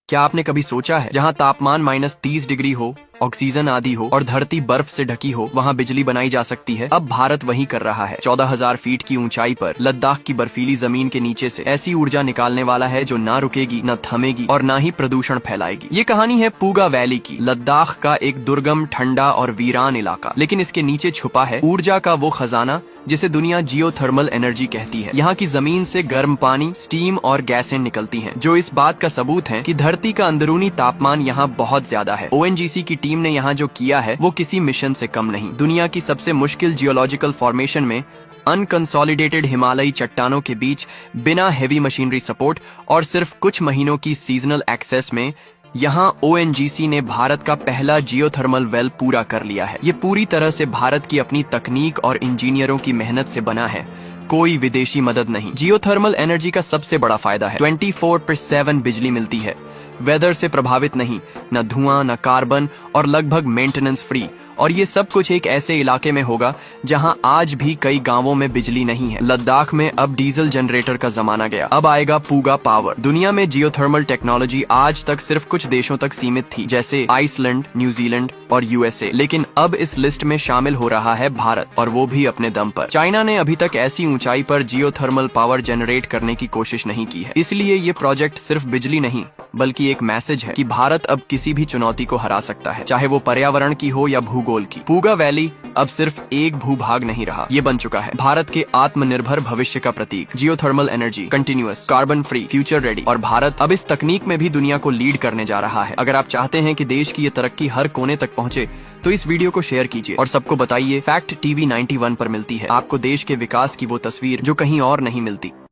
क्या आपने कभी सोचा है जहाँ तापमान -30 डिग्री हो, ऑक्सीजन आदि हो और धरती बर्फ से ढकी हो, वहाँ बिजली बनाई जा सकती है। अब भारत वही कर रहा है। 14,000 फीट की ऊंचाई पर लद्दाख की बर्फीली जमीन के नीचे से ऐसी ऊर्जा निकालने वाला है जो ना रुकेगी, न थमेगी और ना ही प्रदूषण फैलाएगी। ये कहानी है पूगा वैली की, लद्दाख का एक दुर्गम, ठंडा और वीरान इलाका। लेकिन इसके नीचे छुपा है ऊर्जा का वो खजाना जिसे दुनिया जियोथर्मल एनर्जी कहती है। यहाँ की जमीन से गर्म पानी, स्टीम और गैसें निकलती हैं, जो इस बात का सबूत है कि धरती का अंदरूनी तापमान यहाँ बहुत ज्यादा है। ONGC की टीम ने यहाँ जो किया है वो किसी मिशन से कम नहीं। दुनिया की सबसे मुश्किल जियोलॉजिकल फॉर्मेशन में अनकंसोलिडेटेड हिमालयी चट्टानों के बीच बिना हेवी मशीनरी सपोर्ट और सिर्फ कुछ महीनों की सीजनल एक्सेस में यहाँ ONGC ने भारत का पहला जियोथर्मल वेल पूरा कर लिया है। ये पूरी तरह से भारत की अपनी तकनीक और इंजीनियरों की मेहनत से बना है, कोई विदेशी मदद नहीं। जियोथर्मल एनर्जी का सबसे बड़ा फायदा है 24/7 बिजली मिलती है, वेदर से प्रभावित नहीं, न धुआं, न कार्बन और लगभग मेंटेनेंस फ्री। और ये सब कुछ एक ऐसे इलाके में होगा जहां आज भी कई गांवों में बिजली नहीं है। लद्दाख में अब डीजल जनरेटर का जमाना गया, अब आएगा पूगा पावर। दुनिया में जियोथर्मल टेक्नोलॉजी आज तक सिर्फ कुछ देशों तक सीमित थी, जैसे आइसलैंड, न्यूजीलैंड और USA। लेकिन अब इस लिस्ट में शामिल हो रहा है भारत, और वो भी अपने दम पर। चाइना ने अभी तक ऐसी ऊंचाई पर जियोथर्मल पावर जनरेट करने की कोशिश नहीं की है। इसलिए ये प्रोजेक्ट सिर्फ बिजली नहीं बल्कि एक मैसेज है कि भारत अब किसी भी चुनौती को हरा सकता है, चाहे वो पर्यावरण की हो या भूगोल की। पूगा वैली अब सिर्फ एक भूभाग नहीं रहा, ये बन चुका है भारत के आत्मनिर्भर भविष्य का प्रतीक। Geothermal energy, continuous, carbon free, future ready, और भारत अब इस तकनीक में भी दुनिया को लीड करने जा रहा है। अगर आप चाहते हैं कि देश की ये तरक्की हर कोने तक पहुंचे तो इस वीडियो को शेयर कीजिए और सबको बताइए। फैक्ट TV 91 पर मिलती है आपको देश के विकास की वो तस्वीर जो कहीं और नहीं मिलती।